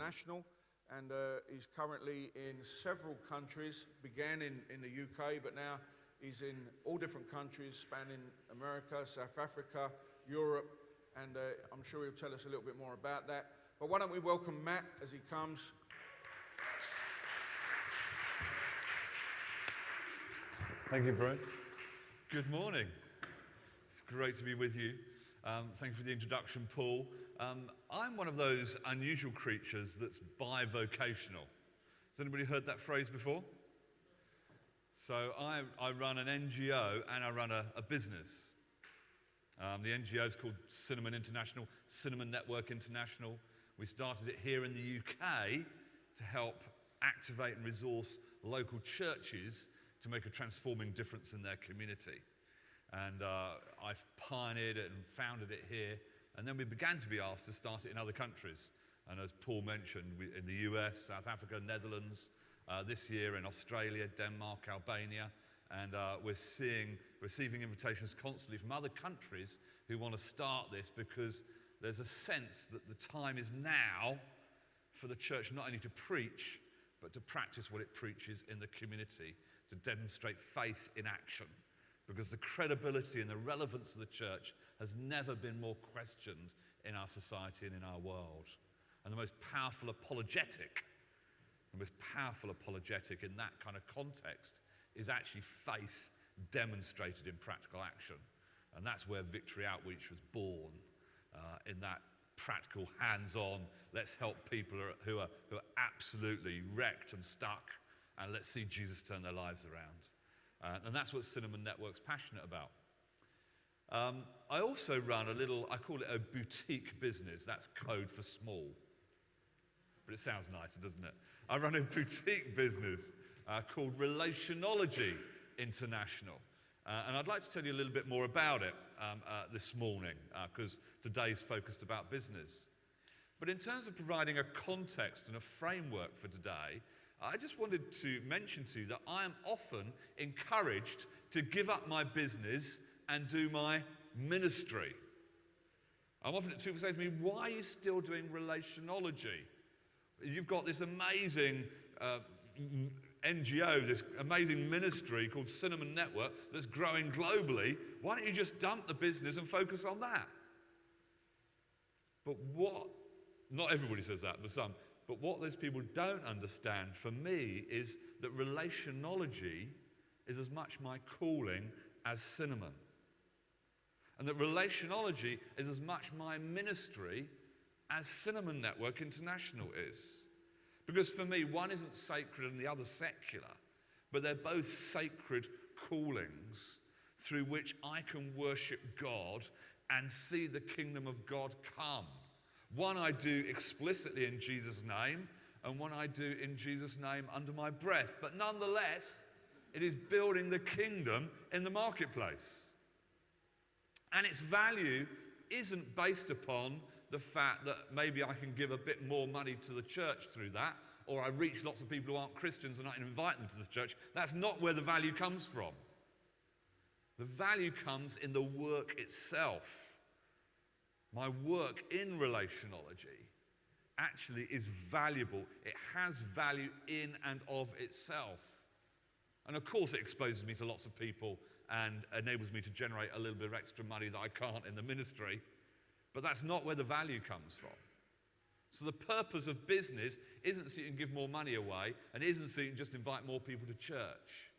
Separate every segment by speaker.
Speaker 1: International, and he's currently in several countries. Began in the UK, but now he's in all different countries, spanning America, South Africa, Europe, and I'm sure he'll tell us a little bit more about that. But why don't we welcome Matt as he comes.
Speaker 2: Thank you, Brian. Good morning. It's great to be with you. Thank you for the introduction, Paul. I'm one of those unusual creatures that's bivocational. Has anybody heard that phrase before? So I run an NGO and I run a business. The NGO is called Cinnamon International, Cinnamon Network International. We started it here in the UK to help activate and resource local churches to make a transforming difference in their community. And I've pioneered it and founded it here. And then we began to be asked to start it in other countries. And as Paul mentioned, in the US, South Africa, Netherlands, this year in Australia, Denmark, Albania. And we're receiving invitations constantly from other countries who want to start this, because there's a sense that the time is now for the church not only to preach, but to practice what it preaches in the community, to demonstrate faith in action. Because the credibility and the relevance of the church has never been more questioned in our society and in our world. And the most powerful apologetic in that kind of context is actually faith demonstrated in practical action. And that's where Victory Outreach was born, in that practical, hands-on, let's help people who are absolutely wrecked and stuck, and let's see Jesus turn their lives around. And that's what Cinnamon Network's passionate about. I also run I call it a boutique business. That's code for small. But it sounds nicer, doesn't it? I run a boutique business called Relationology International. And I'd like to tell you a little bit more about it this morning, because today's focused about business. But in terms of providing a context and a framework for today, I just wanted to mention to you that I am often encouraged to give up my business and do my ministry. People say to me, why are you still doing relationology? You've got this amazing NGO, this amazing ministry called Cinnamon Network that's growing globally. Why don't you just dump the business and focus on that? But not everybody says that, but some. But what those people don't understand, for me, is that relationology is as much my calling as cinnamon. And that relationology is as much my ministry as Cinnamon Network International is. Because for me, one isn't sacred and the other secular, but they're both sacred callings through which I can worship God and see the kingdom of God come. One I do explicitly in Jesus' name, and one I do in Jesus' name under my breath. But nonetheless, it is building the kingdom in the marketplace. And its value isn't based upon the fact that maybe I can give a bit more money to the church through that, or I reach lots of people who aren't Christians and I can invite them to the church. That's not where the value comes from. The value comes in the work itself. My work in relationology actually is valuable. It has value in and of itself. And of course it exposes me to lots of people and enables me to generate a little bit of extra money that I can't in the ministry. But that's not where the value comes from. So the purpose of business isn't so you can give more money away, and isn't so you can just invite more people to church.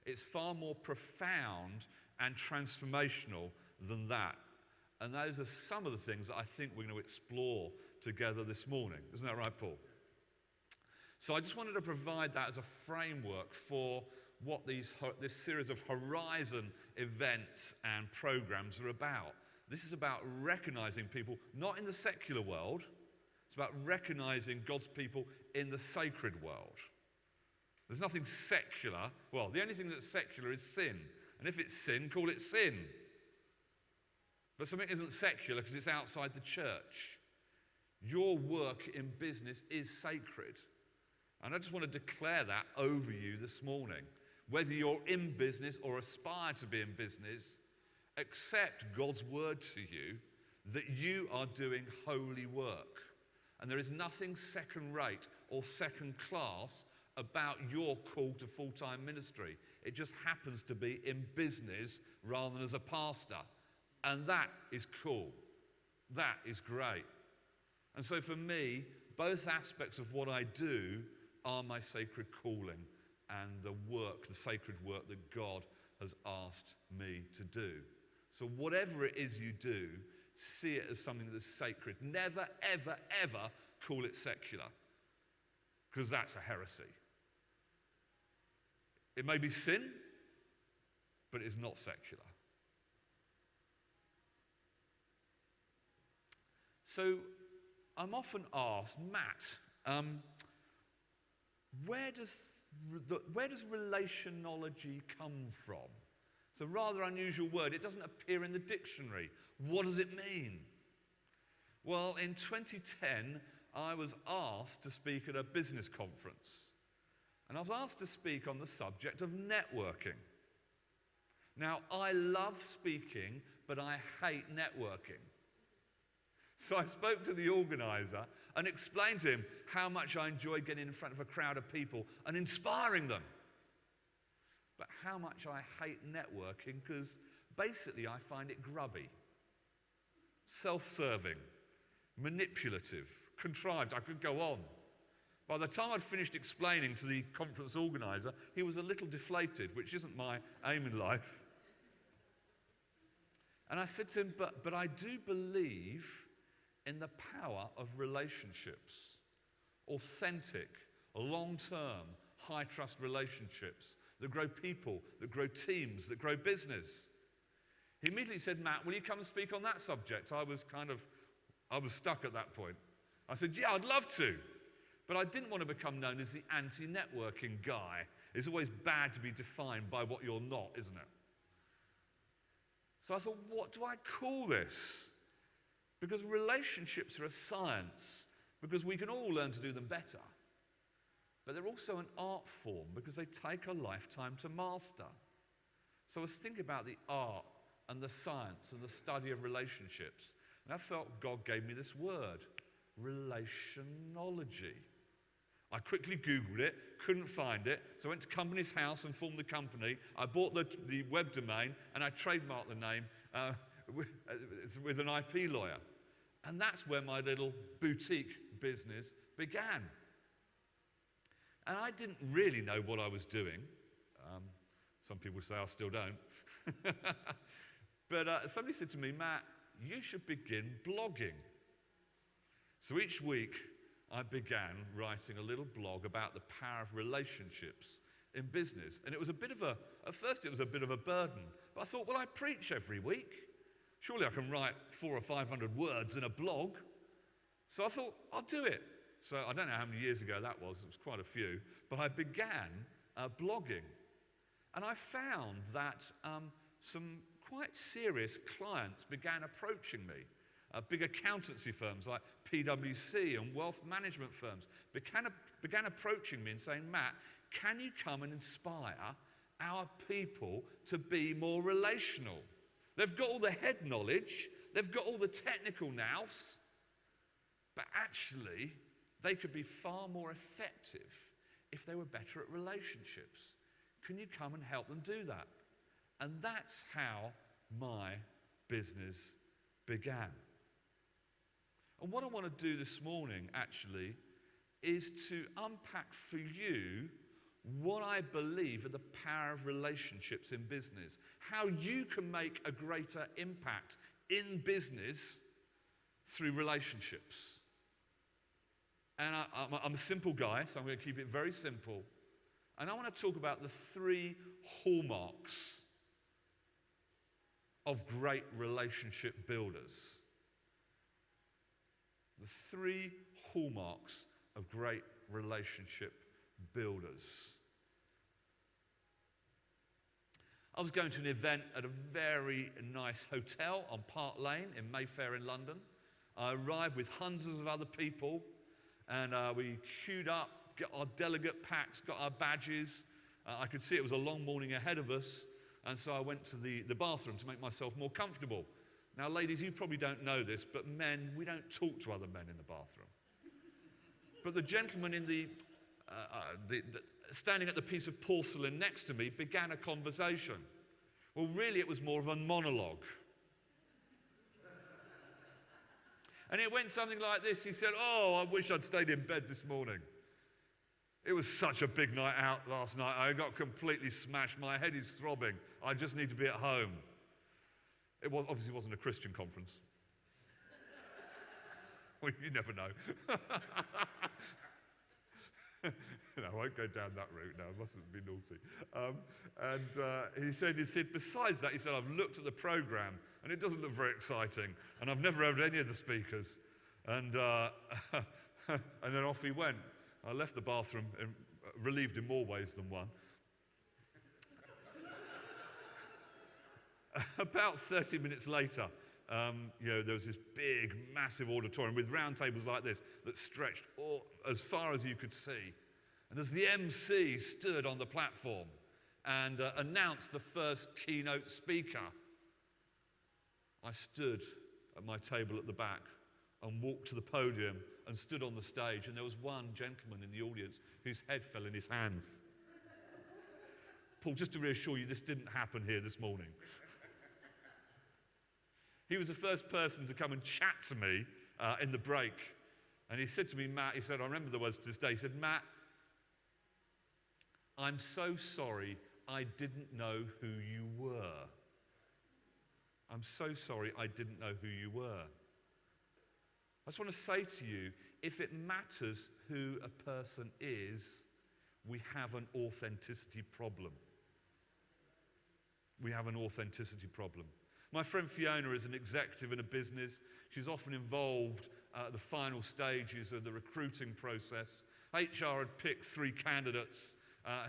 Speaker 2: It's far more profound and transformational than that. And those are some of the things that I think we're going to explore together this morning. Isn't that right, Paul? So I just wanted to provide that as a framework for what this series of Horizon events and programs are about. This is about recognizing people, not in the secular world. It's about recognizing God's people in the sacred world. There's nothing secular. Well, the only thing that's secular is sin. And if it's sin, call it sin. But something isn't secular because it's outside the church. Your work in business is sacred. And I just want to declare that over you this morning. Whether you're in business or aspire to be in business, accept God's word to you that you are doing holy work. And there is nothing second-rate or second-class about your call to full-time ministry. It just happens to be in business rather than as a pastor. And that is cool. That is great. And so for me, both aspects of what I do are my sacred calling and the work, the sacred work that God has asked me to do. So whatever it is you do, see it as something that is sacred. Never, ever, ever call it secular, because that's a heresy. It may be sin, but it is not secular. So I'm often asked, Matt, where does relationology come from? It's a rather unusual word. It doesn't appear in the dictionary. What does it mean? Well, in 2010, I was asked to speak at a business conference. And I was asked to speak on the subject of networking. Now, I love speaking, but I hate networking. So I spoke to the organizer and explained to him how much I enjoy getting in front of a crowd of people and inspiring them. But how much I hate networking, because basically I find it grubby, self-serving, manipulative, contrived. I could go on. By the time I'd finished explaining to the conference organizer, he was a little deflated, which isn't my aim in life. And I said to him, but I do believe in the power of relationships, authentic, long-term, high-trust relationships that grow people, that grow teams, that grow business. He immediately said, Matt, will you come and speak on that subject? I was stuck at that point. I said, yeah, I'd love to. But I didn't want to become known as the anti-networking guy. It's always bad to be defined by what you're not, isn't it? So I thought, what do I call this? Because relationships are a science, because we can all learn to do them better. But they're also an art form, because they take a lifetime to master. So I was thinking about the art and the science and the study of relationships. And I felt God gave me this word, relationology. I quickly Googled it, couldn't find it, so I went to Companies House and formed the company. I bought the web domain, and I trademarked the name with an IP lawyer. And that's where my little boutique business began. And I didn't really know what I was doing. Some people say I still don't. But somebody said to me, Matt, you should begin blogging. So each week, I began writing a little blog about the power of relationships in business. And it was at first it was a bit of a burden. But I thought, well, I preach every week. Surely I can write 400 or 500 words in a blog. So I thought, I'll do it. So I don't know how many years ago that was. It was quite a few. But I began blogging. And I found that some quite serious clients began approaching me. Big accountancy firms like PwC and wealth management firms began approaching me and saying, Matt, can you come and inspire our people to be more relational? They've got all the head knowledge, they've got all the technical nous, but actually they could be far more effective if they were better at relationships. Can you come and help them do that? And that's how my business began. And what I want to do this morning, actually, is to unpack for you what I believe are the power of relationships in business, how you can make a greater impact in business through relationships. And I'm a simple guy, so I'm going to keep it very simple. And I want to talk about the 3 hallmarks of great relationship builders. The 3 hallmarks of great relationship builders. I was going to an event at a very nice hotel on Park Lane in Mayfair in London. I arrived with hundreds of other people, and we queued up, got our delegate packs, got our badges. I could see it was a long morning ahead of us, and so I went to the bathroom to make myself more comfortable. Now, ladies, you probably don't know this, but men, we don't talk to other men in the bathroom. but the gentleman in standing at the piece of porcelain next to me began a conversation. Well, really, it was more of a monologue. And it went something like this. He said, "Oh, I wish I'd stayed in bed this morning. It was such a big night out last night. I got completely smashed. My head is throbbing. I just need to be at home." It obviously wasn't a Christian conference. Well, you never know. No, I won't go down that route now. I mustn't be naughty. He said, besides that, he said, "I've looked at the program and it doesn't look very exciting. And I've never heard any of the speakers." And then off he went. I left the bathroom relieved in more ways than one. About 30 minutes later, there was this big, massive auditorium with round tables like this that stretched as far as you could see. And as the MC stood on the platform and announced the first keynote speaker, I stood at my table at the back and walked to the podium and stood on the stage, and there was one gentleman in the audience whose head fell in his hands. Paul, just to reassure you, this didn't happen here this morning. He was the first person to come and chat to me in the break. And he said to me, "Matt," he said, I remember the words to this day, he said, "Matt, I'm so sorry I didn't know who you were. I'm so sorry I didn't know who you were." I just want to say to you, if it matters who a person is, we have an authenticity problem. We have an authenticity problem. My friend Fiona is an executive in a business. She's often involved at the final stages of the recruiting process. HR had picked 3 candidates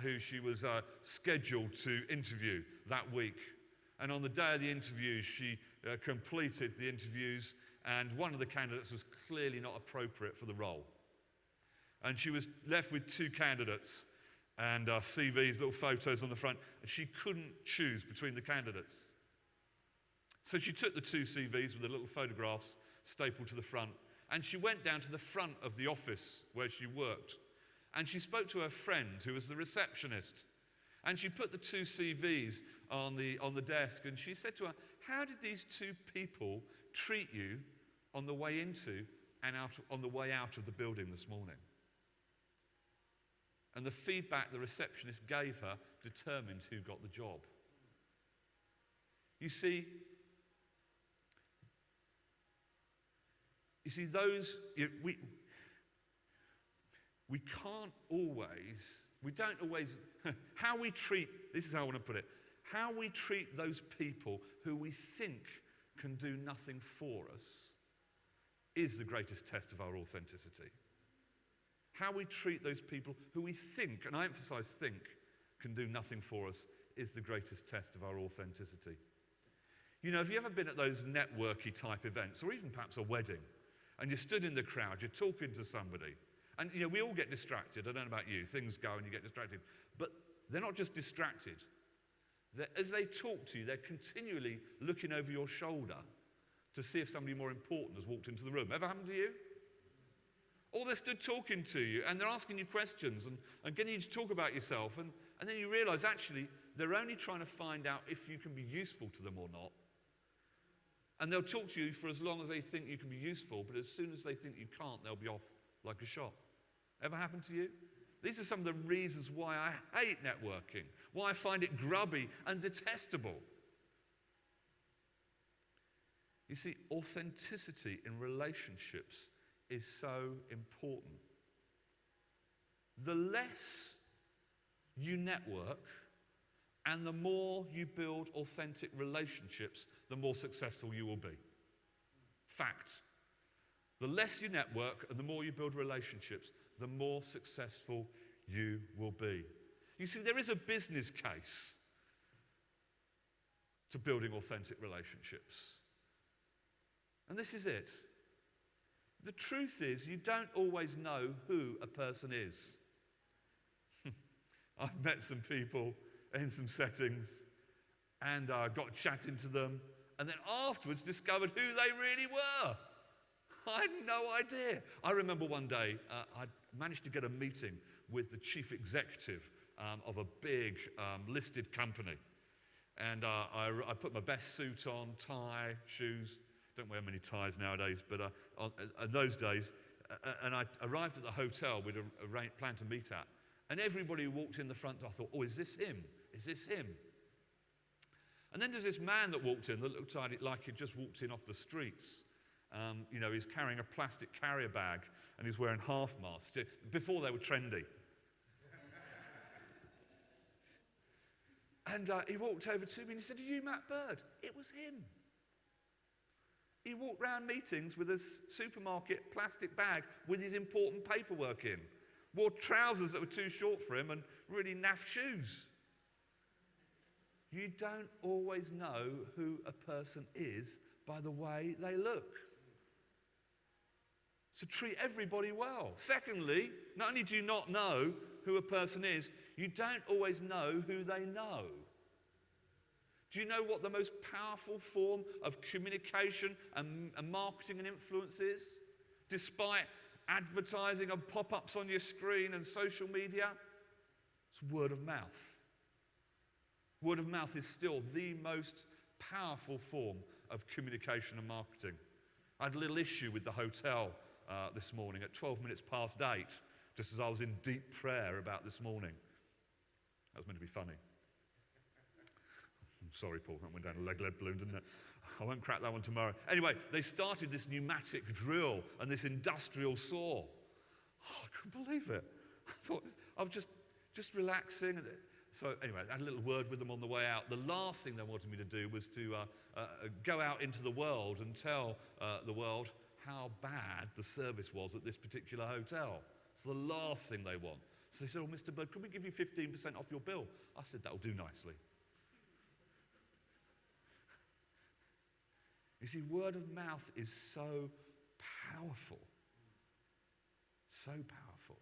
Speaker 2: who she was scheduled to interview that week. And on the day of the interview, she completed the interviews, and one of the candidates was clearly not appropriate for the role. And she was left with 2 candidates and CVs, little photos on the front, and she couldn't choose between the candidates. So she took the 2 CVs with the little photographs stapled to the front, and she went down to the front of the office where she worked, and she spoke to her friend who was the receptionist, and she put the 2 CVs on the desk, and she said to her, "How did these 2 people treat you on the way into and on the way out of the building this morning?" And the feedback the receptionist gave her determined who got the job. You see, we don't always, how we treat, this is how I want to put it, how we treat those people who we think can do nothing for us is the greatest test of our authenticity. How we treat those people who we think, and I emphasize think, can do nothing for us is the greatest test of our authenticity. Have you ever been at those networky type events, or even perhaps a wedding, and you stood in the crowd, you're talking to somebody, and we all get distracted. I don't know about you, things go and you get distracted, but they're not just distracted. As they talk to you, they're continually looking over your shoulder to see if somebody more important has walked into the room. Ever happened to you? Or they're stood talking to you and they're asking you questions and getting you to talk about yourself, and then you realise actually they're only trying to find out if you can be useful to them or not. And they'll talk to you for as long as they think you can be useful, but as soon as they think you can't, they'll be off like a shot. Ever happened to you? These are some of the reasons why I hate networking, why I find it grubby and detestable. You see, authenticity in relationships is so important. The less you network and the more you build authentic relationships, the more successful you will be. Fact. The less you network and the more you build relationships, the more successful you will be. You see, there is a business case to building authentic relationships. And this is it. The truth is, you don't always know who a person is. I've met some people in some settings and got chatting to them, and then afterwards discovered who they really were. I had no idea. I remember one day managed to get a meeting with the chief executive of a big listed company. And I put my best suit on, tie, shoes. Don't wear many ties nowadays, but in those days, and I arrived at the hotel we'd planned to meet at. And everybody who walked in the front door, I thought, oh, is this him? Is this him? And then there's this man that walked in that looked like he'd just walked in off the streets. He's carrying a plastic carrier bag and he's wearing half masks. Before they were trendy. And he walked over to me and he said, are you Matt Bird? It was him. He walked round meetings with a supermarket plastic bag with his important paperwork in. Wore trousers that were too short for him and really naff shoes. You don't always know who a person is by the way they look. So treat everybody well. Secondly, not only do you not know who a person is, you don't always know who they know. Do you know what the most powerful form of communication and marketing and influence is? Despite advertising and pop-ups on your screen and social media, it's word of mouth. Word of mouth is still the most powerful form of communication and marketing. I had a little issue with the hotel this morning at 12 minutes past 8, just as I was in deep prayer about this morning. That was meant to be funny. I'm sorry, Paul, that went down a lead balloon, didn't it? I won't crack that one tomorrow. Anyway, they started this pneumatic drill and this industrial saw. Oh, I couldn't believe it. I thought I was just relaxing. So anyway, I had a little word with them on the way out. The last thing they wanted me to do was to go out into the world and tell the world how bad the service was at this particular hotel. It's the last thing they want. So they said, oh, Mr. Bird, could we give you 15% off your bill? I said, that'll do nicely. You see, word of mouth is so powerful. So powerful.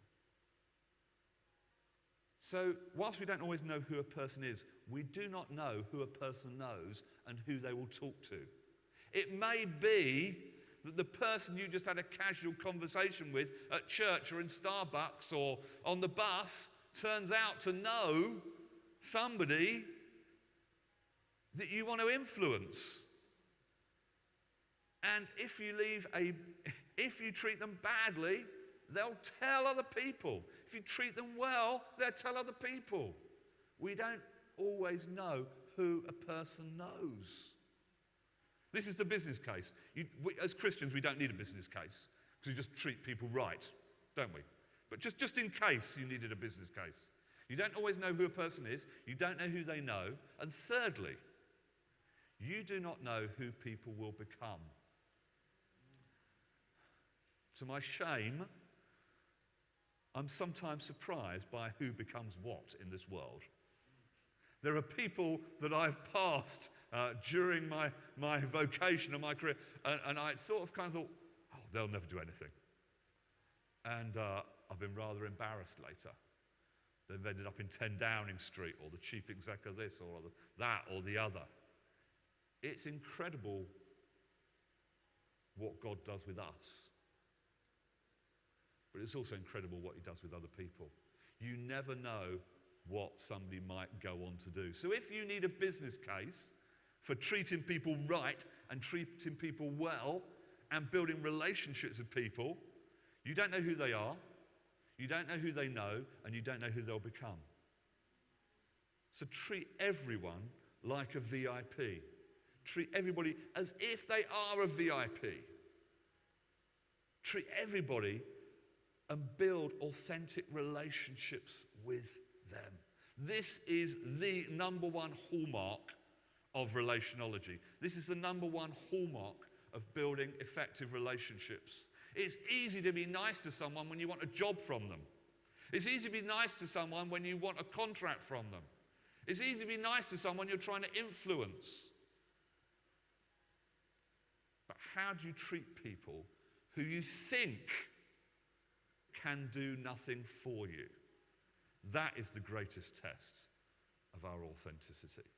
Speaker 2: So, whilst we don't always know who a person is, we do not know who a person knows and who they will talk to. It may be that the person you just had a casual conversation with at church or in Starbucks or on the bus turns out to know somebody that you want to influence. And if you treat them badly, they'll tell other people. If you treat them well, they'll tell other people. We don't always know who a person knows. This is the business case. As Christians, we don't need a business case because we just treat people right, don't we? But just in case you needed a business case. You don't always know who a person is. You don't know who they know. And thirdly, you do not know who people will become. To my shame, I'm sometimes surprised by who becomes what in this world. There are people that I've passed during my vocation and my career, and I sort of kind of thought, oh, they'll never do anything. And I've been rather embarrassed later. They've ended up in 10 Downing Street, or the chief exec of this, or that, or the other. It's incredible what God does with us. But it's also incredible what he does with other people. You never know what somebody might go on to do. So if you need a business case for treating people right and treating people well and building relationships with people, you don't know who they are, you don't know who they know, and you don't know who they'll become. So treat everyone like a VIP. Treat everybody as if they are a VIP. Treat everybody and build authentic relationships with them. This is the number one hallmark of relationology. This is the number one hallmark of building effective relationships. It's easy to be nice to someone when you want a job from them. It's easy to be nice to someone when you want a contract from them. It's easy to be nice to someone you're trying to influence. But how do you treat people who you think can do nothing for you? That is the greatest test of our authenticity.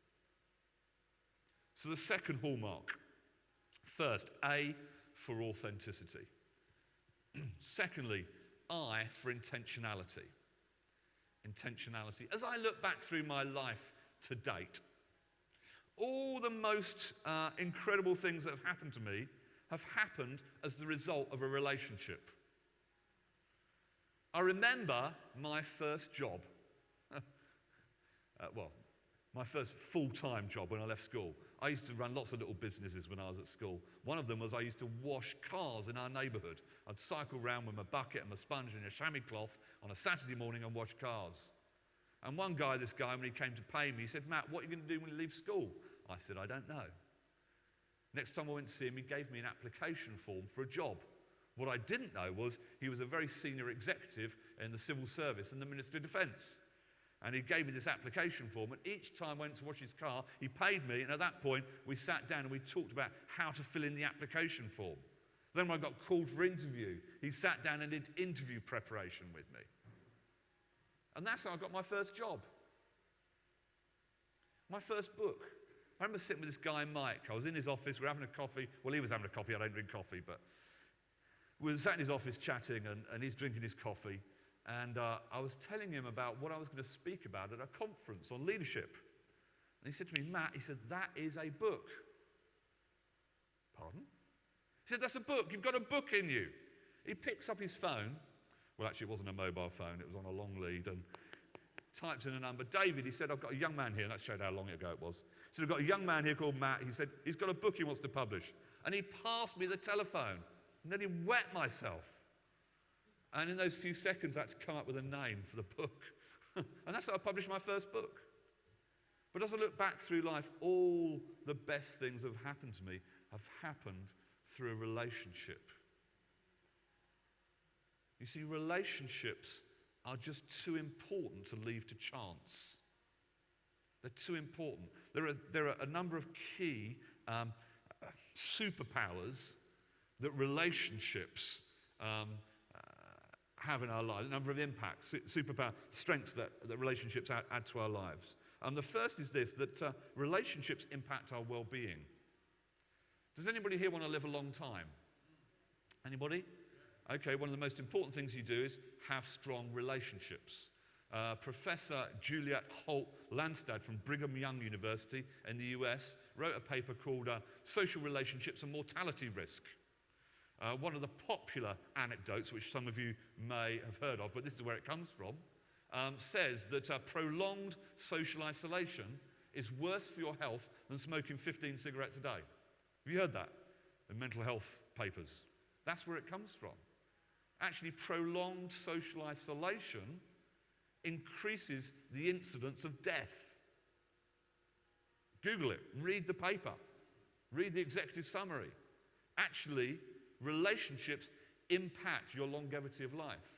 Speaker 2: So the second hallmark, first, A for authenticity. Secondly, I for intentionality. Intentionality. As I look back through my life to date, all the most incredible things that have happened to me have happened as the result of a relationship. I remember my first job. My first full-time job when I left school. I used to run lots of little businesses when I was at school. One of them was I used to wash cars in our neighbourhood. I'd cycle around with my bucket and my sponge and a chamois cloth on a Saturday morning and wash cars. And this guy, when he came to pay me, he said, "Matt, what are you going to do when you leave school?" I said, "I don't know." Next time I went to see him, he gave me an application form for a job. What I didn't know was he was a very senior executive in the civil service and the Ministry of Defence. And he gave me this application form, and each time I went to wash his car, he paid me, and at that point, we sat down and we talked about how to fill in the application form. Then when I got called for interview, he sat down and did interview preparation with me. And that's how I got my first job. My first book. I remember sitting with this guy, Mike. I was in his office, we were having a coffee. Well, he was having a coffee, I don't drink coffee, but we were sat in his office chatting, and he's drinking his coffee. And I was telling him about what I was going to speak about at a conference on leadership. And he said to me, "Matt," he said, "that is a book." Pardon? He said, "That's a book. You've got a book in you." He picks up his phone. Well, actually, it wasn't a mobile phone. It was on a long lead. And types in a number. "David," he said, "I've got a young man here." And that showed how long ago it was. He said, "I've got a young man here called Matt." He said, "He's got a book he wants to publish." And he passed me the telephone. And then he wet myself. And in those few seconds, I had to come up with a name for the book. And that's how I published my first book. But as I look back through life, all the best things that have happened to me have happened through a relationship. You see, relationships are just too important to leave to chance. They're too important. There are a number of key superpowers that relationships have in our lives, a number of impacts, superpower, strengths that relationships add to our lives. The first is this, that relationships impact our well-being. Does anybody here want to live a long time? Anybody? Okay, one of the most important things you do is have strong relationships. Professor Juliet Holt Landstad from Brigham Young University in the US wrote a paper called Social Relationships and Mortality Risk. One of the popular anecdotes, which some of you may have heard of, but this is where it comes from, says that prolonged social isolation is worse for your health than smoking 15 cigarettes a day. Have you heard that in mental health papers? That's where it comes from. Actually, prolonged social isolation increases the incidence of death. Google it, read the paper, read the executive summary. Actually, relationships impact your longevity of life.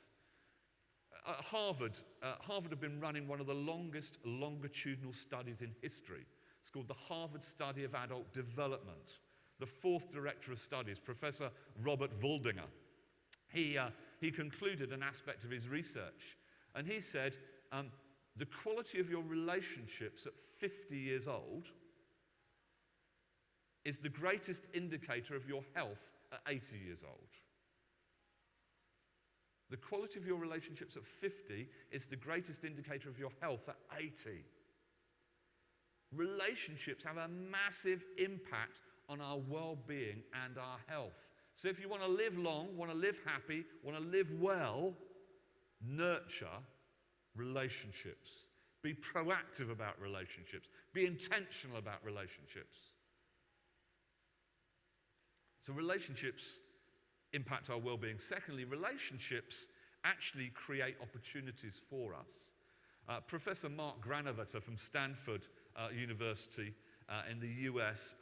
Speaker 2: At Harvard have been running one of the longest longitudinal studies in history. It's called the Harvard Study of Adult Development. The fourth director of studies, Professor Robert Waldinger, he concluded an aspect of his research, and he said, the quality of your relationships at 50 years old is the greatest indicator of your health at 80 years old. The quality of your relationships at 50 is the greatest indicator of your health at 80. Relationships have a massive impact on our well-being and our health. So if you want to live long, want to live happy, want to live well, nurture relationships. Be proactive about relationships. Be intentional about relationships. So relationships impact our well-being. Secondly, relationships actually create opportunities for us. Professor Mark Granovetter from Stanford University in the US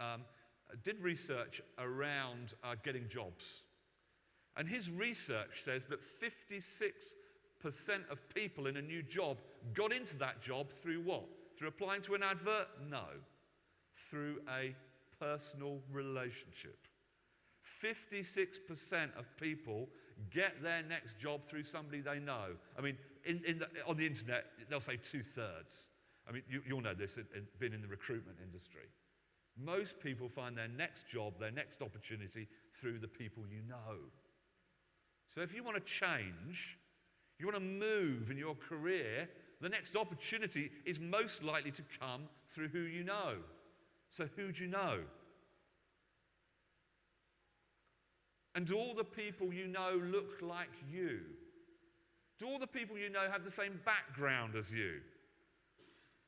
Speaker 2: did research around getting jobs. And his research says that 56% of people in a new job got into that job through what? Through applying to an advert? No. Through a personal relationship. 56% of people get their next job through somebody they know. I mean, on the internet, they'll say 2/3. I mean, you'll know this, being in the recruitment industry. Most people find their next job, their next opportunity, through the people you know. So if you want to change, you want to move in your career, the next opportunity is most likely to come through who you know. So who do you know? And do all the people you know look like you? Do all the people you know have the same background as you?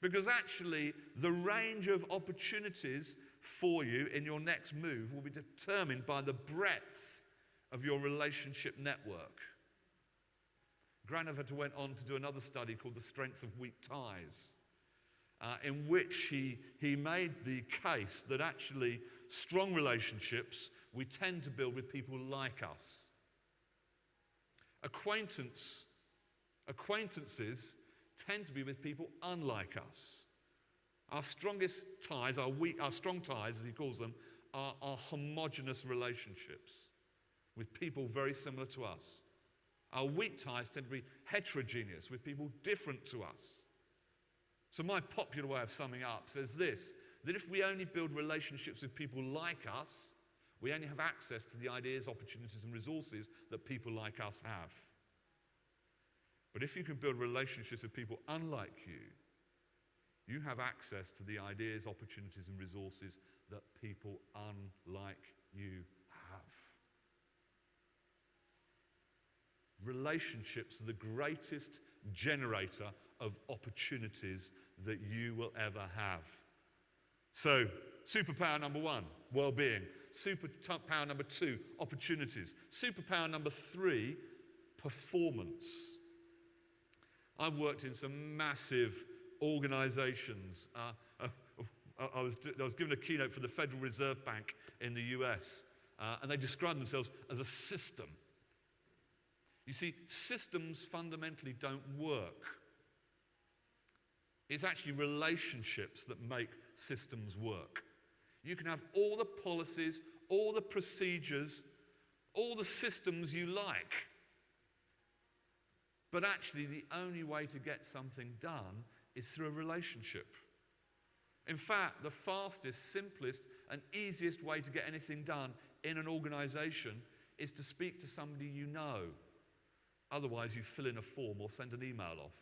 Speaker 2: Because actually, the range of opportunities for you in your next move will be determined by the breadth of your relationship network. Granovetter went on to do another study called The Strength of Weak Ties, in which he made the case that actually strong relationships we tend to build with people like us. Acquaintances tend to be with people unlike us. Our strongest ties, our strong ties, as he calls them, are homogenous relationships with people very similar to us. Our weak ties tend to be heterogeneous with people different to us. So my popular way of summing up says this, that if we only build relationships with people like us, we only have access to the ideas, opportunities, and resources that people like us have. But if you can build relationships with people unlike you, you have access to the ideas, opportunities, and resources that people unlike you have. Relationships are the greatest generator of opportunities that you will ever have. So, superpower number 1, well-being. Superpower number 2, opportunities. Superpower number 3, performance. I've worked in some massive organizations. I was given a keynote for the Federal Reserve Bank in the US, and they described themselves as a system. You see, systems fundamentally don't work. It's actually relationships that make systems work. You can have all the policies, all the procedures, all the systems you like. But actually, the only way to get something done is through a relationship. In fact, the fastest, simplest, and easiest way to get anything done in an organization is to speak to somebody you know. Otherwise, you fill in a form or send an email off,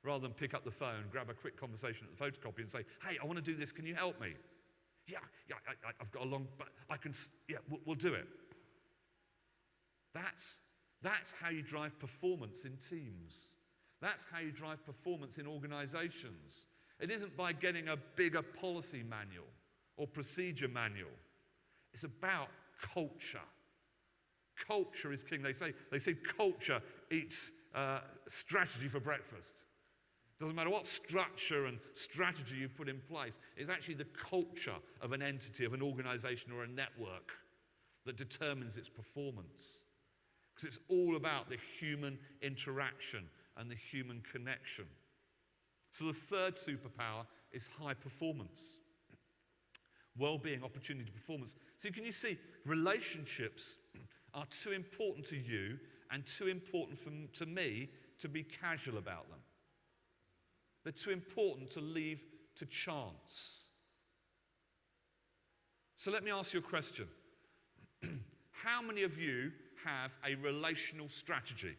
Speaker 2: rather than pick up the phone, grab a quick conversation at the photocopy and say, hey, I want to do this, can you help me? Yeah, I've got a long, but I can, yeah, we'll do it. That's how you drive performance in teams. That's how you drive performance in organizations. It isn't by getting a bigger policy manual or procedure manual. It's about culture. Culture is king. They say culture eats strategy for breakfast. Doesn't matter what structure and strategy you put in place. It's actually the culture of an entity, of an organization or a network that determines its performance. Because it's all about the human interaction and the human connection. So the third superpower is high performance. Well-being, opportunity, performance. So can you see, relationships are too important to you and too important to me to be casual about them. They're too important to leave to chance. So let me ask you a question. How many of you have a relational strategy?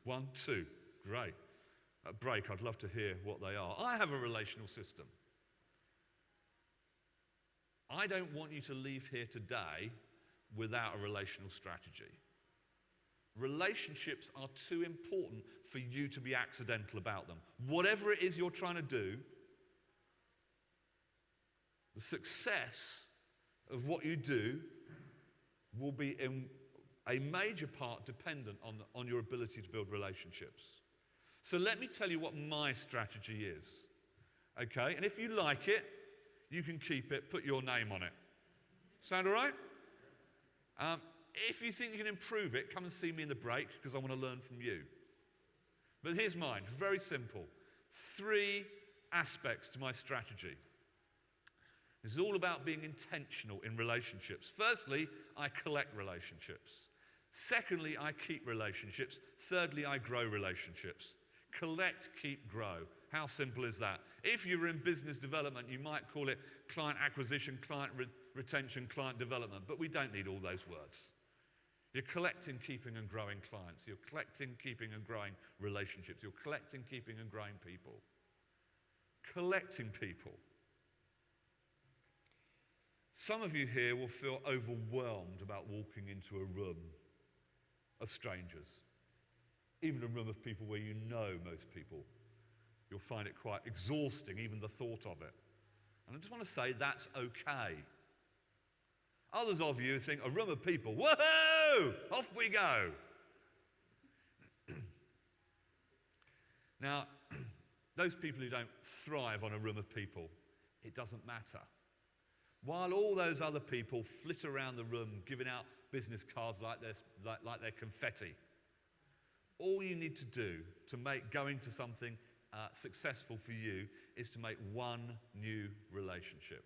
Speaker 2: 1, 2, great. At break, I'd love to hear what they are. I have a relational system. I don't want you to leave here today without a relational strategy. Relationships are too important for you to be accidental about them. Whatever it is you're trying to do, the success of what you do will be in a major part dependent on your ability to build relationships. So let me tell you what my strategy is. Okay? And if you like it, you can keep it, put your name on it. Sound all right? If you think you can improve it, come and see me in the break, because I want to learn from you. But here's mine, very simple. 3 aspects to my strategy. This is all about being intentional in relationships. Firstly, I collect relationships. Secondly, I keep relationships. Thirdly, I grow relationships. Collect, keep, grow. How simple is that? If you were in business development, you might call it client acquisition, client retention, client development, but we don't need all those words. You're collecting, keeping and growing clients. You're collecting, keeping and growing relationships. You're collecting, keeping and growing people. Collecting people. Some of you here will feel overwhelmed about walking into a room of strangers, even a room of people where you know most people. You'll find it quite exhausting, even the thought of it. And I just want to say that's okay. Others of you think a room of people, whoa, off we go. Now, those people who don't thrive on a room of people, it doesn't matter. While all those other people flit around the room giving out business cards like they're confetti, all you need to do to make going to something successful for you is to make one new relationship.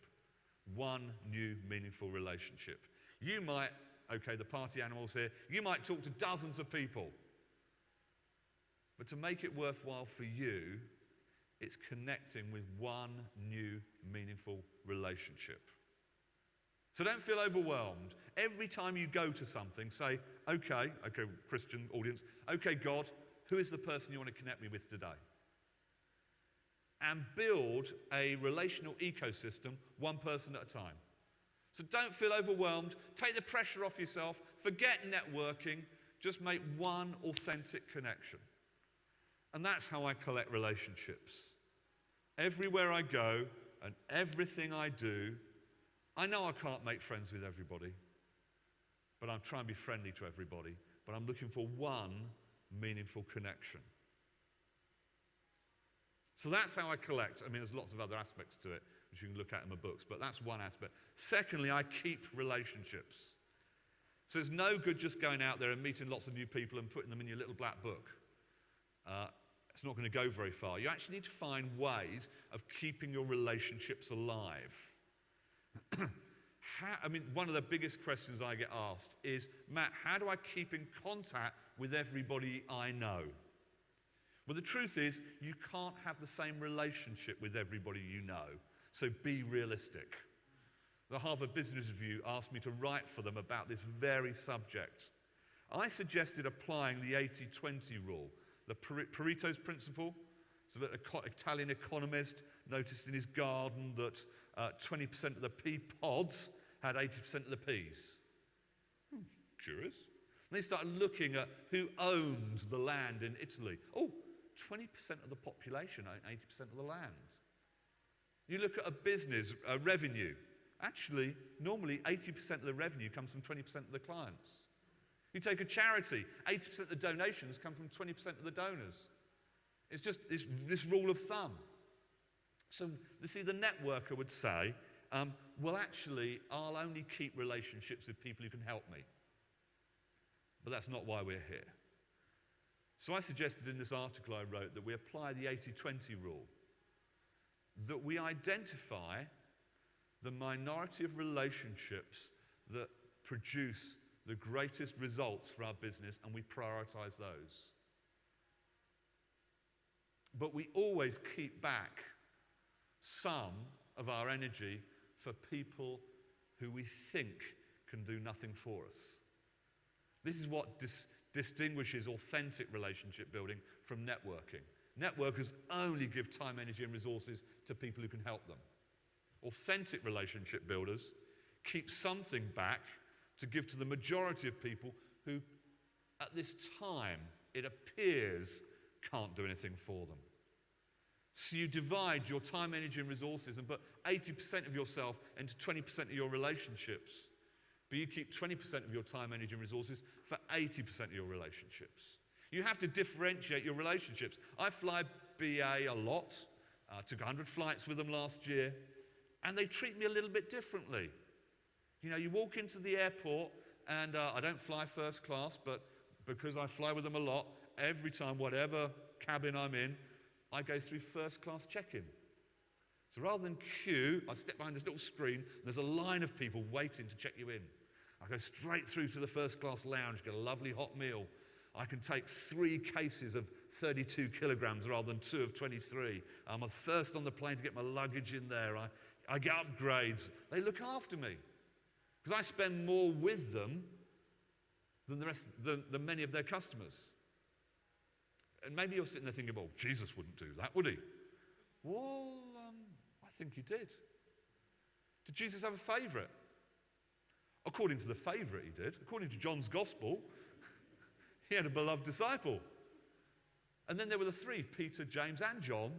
Speaker 2: One new meaningful relationship. You might, okay, the party animals here, you might talk to dozens of people. But to make it worthwhile for you, it's connecting with one new meaningful relationship. So don't feel overwhelmed. Every time you go to something, say, okay, Christian audience, okay, God, who is the person you want to connect me with today? And build a relational ecosystem, one person at a time. So don't feel overwhelmed. Take the pressure off yourself. Forget networking. Just make one authentic connection. And that's how I collect relationships. Everywhere I go and everything I do, I know I can't make friends with everybody, but I'm trying to be friendly to everybody. But I'm looking for one meaningful connection. So that's how I collect. I mean, there's lots of other aspects to it, which you can look at in my books, but that's one aspect. Secondly, I keep relationships. So it's no good just going out there and meeting lots of new people and putting them in your little black book. It's not going to go very far. You actually need to find ways of keeping your relationships alive. One of the biggest questions I get asked is, Matt, how do I keep in contact with everybody I know? Well, the truth is, you can't have the same relationship with everybody you know, so be realistic. The Harvard Business Review asked me to write for them about this very subject. I suggested applying the 80-20 rule, the Pareto's principle, so that an Italian economist noticed in his garden that 20% of the pea pods had 80% of the peas. Curious. And they started looking at who owns the land in Italy. 20% of the population own 80% of the land. You look at a business, a revenue. Actually, normally 80% of the revenue comes from 20% of the clients. You take a charity, 80% of the donations come from 20% of the donors. It's just this rule of thumb. So, you see, the networker would say, well, actually, I'll only keep relationships with people who can help me. But that's not why we're here. So I suggested in this article I wrote that we apply the 80-20 rule, that we identify the minority of relationships that produce the greatest results for our business, and we prioritize those. But we always keep back some of our energy for people who we think can do nothing for us. This is what distinguishes authentic relationship building from networking. Networkers only give time, energy, and resources to people who can help them. Authentic relationship builders keep something back to give to the majority of people who, at this time, it appears can't do anything for them. So you divide your time, energy, and resources and put 80% of yourself into 20% of your relationships. But you keep 20% of your time, energy, and resources for 80% of your relationships. You have to differentiate your relationships. I fly BA a lot. I took 100 flights with them last year. And they treat me a little bit differently. You know, you walk into the airport, and I don't fly first class, but because I fly with them a lot, every time, whatever cabin I'm in, I go through first class check-in. So rather than queue, I step behind this little screen, there's a line of people waiting to check you in. I go straight through to the first class lounge, get a lovely hot meal. I can take 3 cases of 32 kilograms rather than 2 of 23. I'm first on the plane to get my luggage in there. I get upgrades. They look after me because I spend more with them than many of their customers. And maybe you're sitting there thinking, well, Jesus wouldn't do that, would he? Well, I think he did. Did Jesus have a favourite? According to the favourite, he did. According to John's Gospel, he had a beloved disciple. And then there were the 3, Peter, James, and John,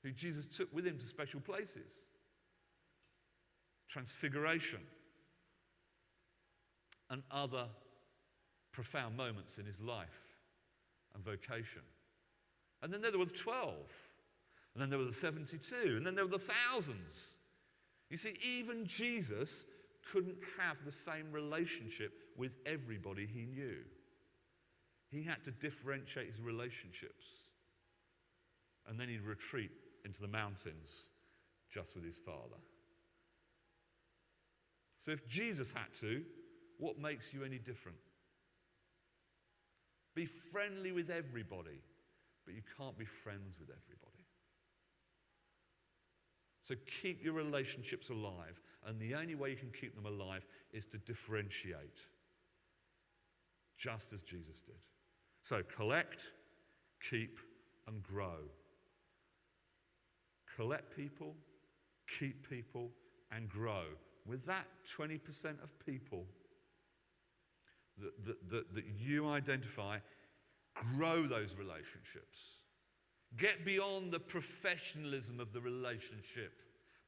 Speaker 2: who Jesus took with him to special places. Transfiguration. And other profound moments in his life and vocation. And then there were the 12. And then there were the 72. And then there were the thousands. You see, even Jesus couldn't have the same relationship with everybody he knew. He had to differentiate his relationships. And then he'd retreat into the mountains just with his Father. So if Jesus had to, what makes you any different? Be friendly with everybody, but you can't be friends with everybody. So keep your relationships alive, and the only way you can keep them alive is to differentiate, just as Jesus did. So collect, keep, and grow. Collect people, keep people, and grow. With that 20% of people that you identify, grow those relationships. Get beyond the professionalism of the relationship.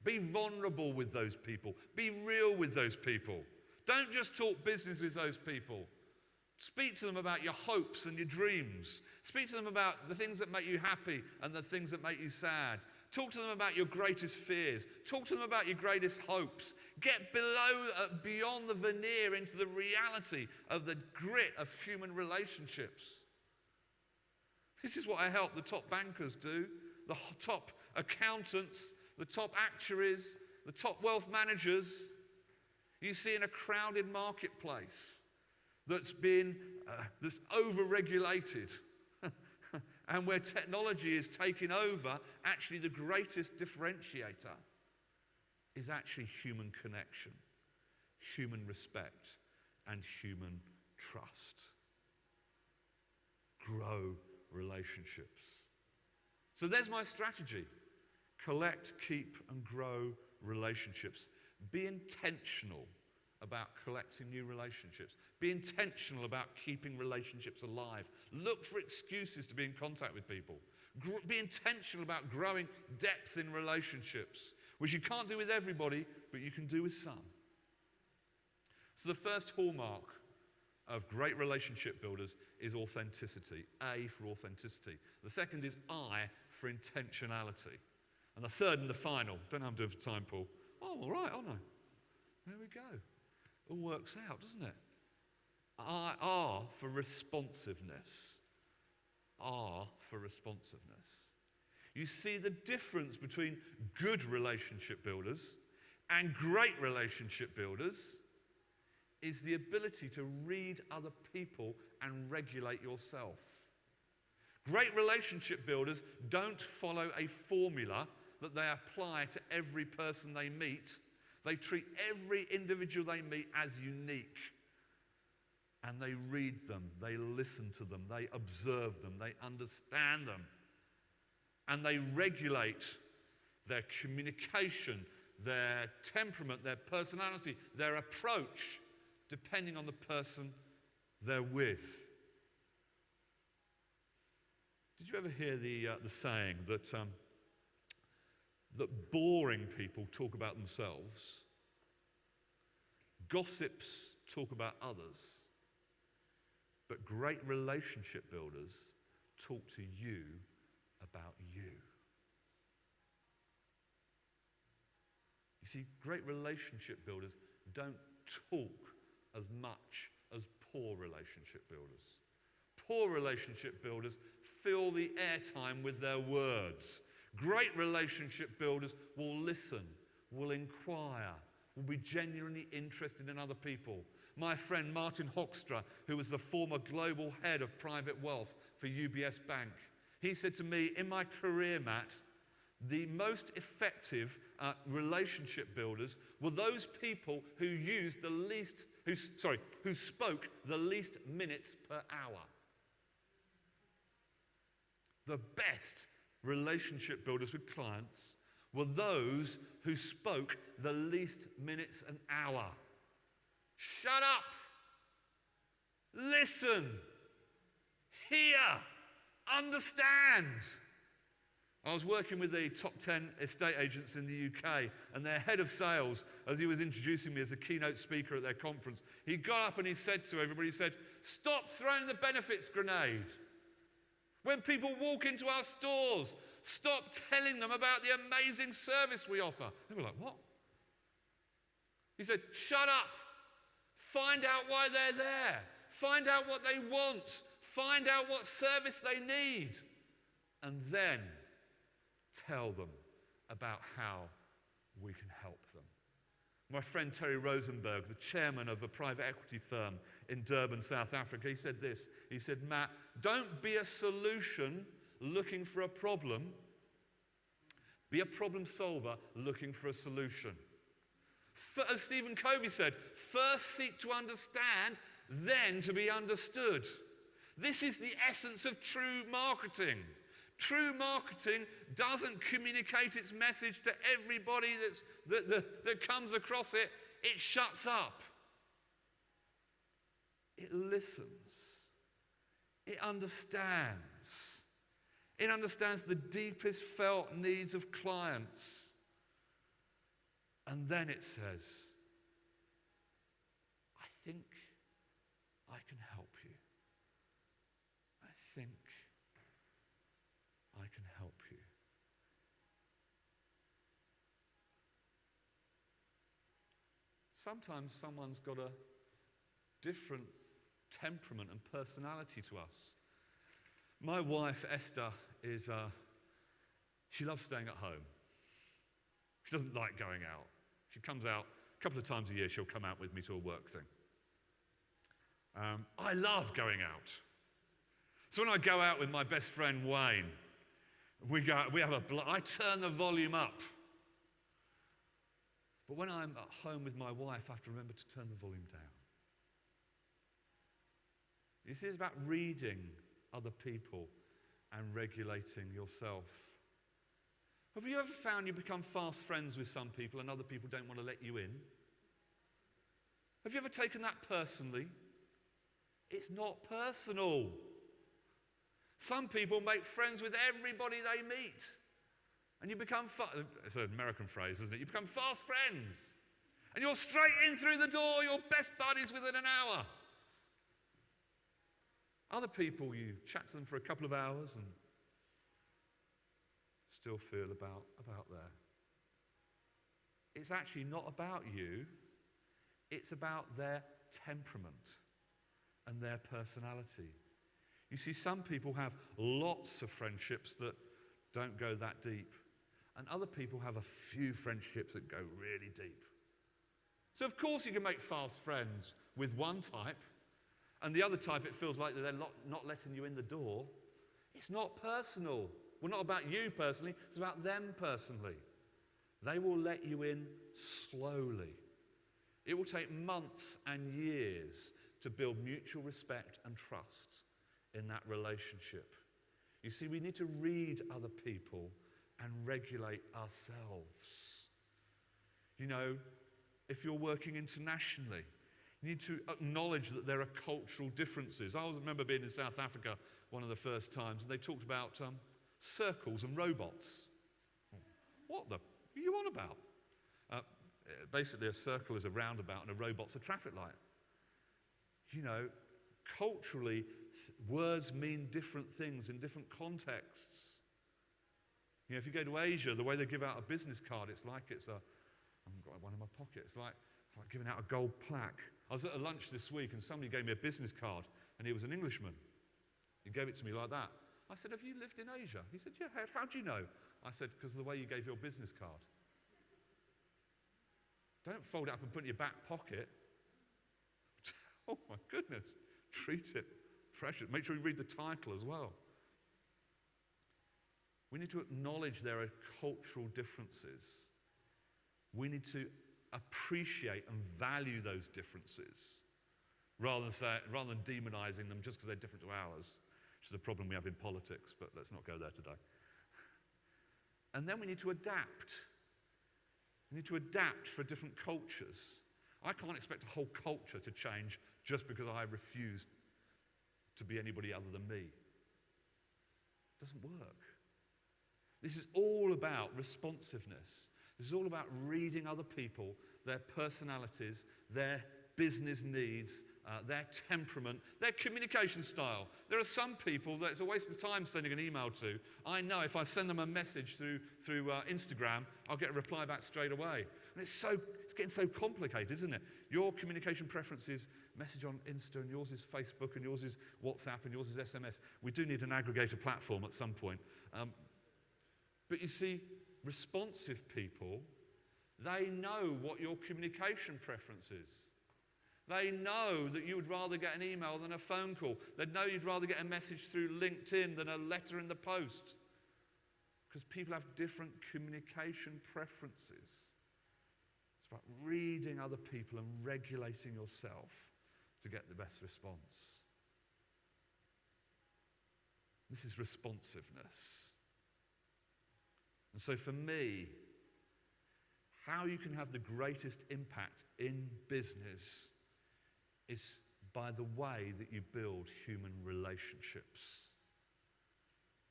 Speaker 2: Be vulnerable with those people. Be real with those people. Don't just talk business with those people. Speak to them about your hopes and your dreams. Speak to them about the things that make you happy and the things that make you sad. Talk to them about your greatest fears. Talk to them about your greatest hopes. Get beyond the veneer into the reality of the grit of human relationships. This is what I help the top bankers do, the top accountants, the top actuaries, the top wealth managers. You see, in a crowded marketplace that's over-regulated and where technology is taking over, actually the greatest differentiator is actually human connection, human respect, and human trust. Grow relationships. So there's my strategy. Collect, keep, and grow relationships. Be intentional about collecting new relationships. Be intentional about keeping relationships alive. Look for excuses to be in contact with people. Be intentional about growing depth in relationships, which you can't do with everybody, but you can do with some. So the first hallmark of great relationship builders is authenticity. A for authenticity. The second is I for intentionality. And the third and the final, don't know how I'm doing for time, Paul. Oh, all right, aren't I? There we go. All works out, doesn't it? R for responsiveness. R for responsiveness. You see, the difference between good relationship builders and great relationship builders is the ability to read other people and regulate yourself. Great relationship builders don't follow a formula that they apply to every person they meet. They treat every individual they meet as unique. And they read them, they listen to them, they observe them, they understand them. And they regulate their communication, their temperament, their personality, their approach, depending on the person they're with. Did you ever hear the saying that boring people talk about themselves, gossips talk about others, but great relationship builders talk to you about you? You see, great relationship builders don't talk as much as poor relationship builders. Poor relationship builders fill the airtime with their words. Great relationship builders will listen, will inquire, will be genuinely interested in other people. my friend Martin Hoekstra, who was the former global head of private wealth for UBS Bank. He said to me, in my career, Matt, the most effective relationship builders were those people who spoke the least minutes per hour. The best relationship builders with clients were those who spoke the least minutes an hour. Shut up. Listen. Hear. Understand. I was working with the top 10 estate agents in the UK, and their head of sales, as he was introducing me as a keynote speaker at their conference, he got up and he said to everybody, he said, stop throwing the benefits grenade. When people walk into our stores, stop telling them about the amazing service we offer. They were like, what? He said, shut up. Find out why they're there. Find out what they want. Find out what service they need. And then tell them about how we can help them. My friend Terry Rosenberg, the chairman of a private equity firm in Durban, South Africa, he said this. He said, Matt, don't be a solution looking for a problem. Be a problem solver looking for a solution. As Stephen Covey said, first seek to understand, then to be understood. This is the essence of true marketing. True marketing doesn't communicate its message to everybody that comes across it. It shuts up. It listens. It understands. It understands the deepest felt needs of clients. And then it says, I think I can help you. I think I can help you. Sometimes someone's got a different temperament and personality to us. My wife, Esther, she loves staying at home. She doesn't like going out. She comes out a couple of times a year, she'll come out with me to a work thing. I love going out. So when I go out with my best friend Wayne, I turn the volume up. But when I'm at home with my wife, I have to remember to turn the volume down. You see, it's about reading other people and regulating yourself. Have you ever found you become fast friends with some people and other people don't want to let you in? Have you ever taken that personally? It's not personal. Some people make friends with everybody they meet. And you become, it's an American phrase, isn't it? You become fast friends. And you're straight in through the door, you're best buddies within an hour. Other people, you chat to them for a couple of hours and still feel about there. It's actually not about you. It's about their temperament and their personality. You see, some people have lots of friendships that don't go that deep. And other people have a few friendships that go really deep. So of course you can make fast friends with one type, and the other type it feels like they're not letting you in the door. It's not personal. Well, not about you personally, it's about them personally. They will let you in slowly. It will take months and years to build mutual respect and trust in that relationship. You see, we need to read other people and regulate ourselves. You know, if you're working internationally, you need to acknowledge that there are cultural differences. I remember being in South Africa one of the first times, and they talked about circles and robots. What the are you on about? Basically, a circle is a roundabout and a robot's a traffic light. You know, culturally, words mean different things in different contexts. You know, if you go to Asia, the way they give out a business card, it's like I haven't got one in my pocket. It's like giving out a gold plaque. I was at a lunch this week and somebody gave me a business card and he was an Englishman. He gave it to me like that. I said, have you lived in Asia? He said, yeah, how do you know? I said, because of the way you gave your business card. Don't fold it up and put it in your back pocket. Oh my goodness, treat it precious. Make sure you read the title as well. We need to acknowledge there are cultural differences. We need to appreciate and value those differences rather than demonizing them just because they're different to ours, which is a problem we have in politics, but let's not go there today. And then we need to adapt. We need to adapt for different cultures. I can't expect a whole culture to change just because I refuse to be anybody other than me. It doesn't work. This is all about responsiveness. This is all about reading other people, their personalities, their business needs, their temperament, their communication style. There are some people that it's a waste of time sending an email to. I know if I send them a message through Instagram, I'll get a reply back straight away. And it's getting so complicated, isn't it? Your communication preference is message on Insta, and yours is Facebook, and yours is WhatsApp, and yours is SMS. We do need an aggregator platform at some point. But you see, responsive people, they know what your communication preference is. They know that you would rather get an email than a phone call. They know you'd rather get a message through LinkedIn than a letter in the post. Because people have different communication preferences. It's about reading other people and regulating yourself to get the best response. This is responsiveness. And so for me, how you can have the greatest impact in business is by the way that you build human relationships.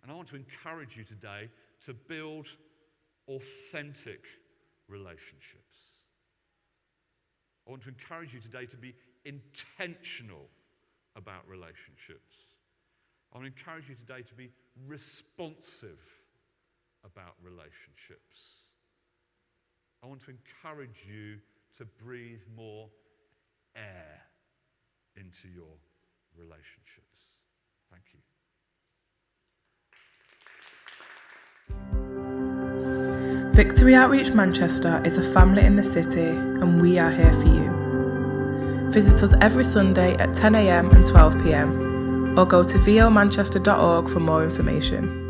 Speaker 2: And I want to encourage you today to build authentic relationships. I want to encourage you today to be intentional about relationships. I want to encourage you today to be responsive about relationships. I want to encourage you to breathe more air into your relationships. Thank you.
Speaker 3: Victory Outreach Manchester is a family in the city, and we are here for you. Visit us every Sunday at 10 a.m. and 12 p.m, or go to vomanchester.org for more information.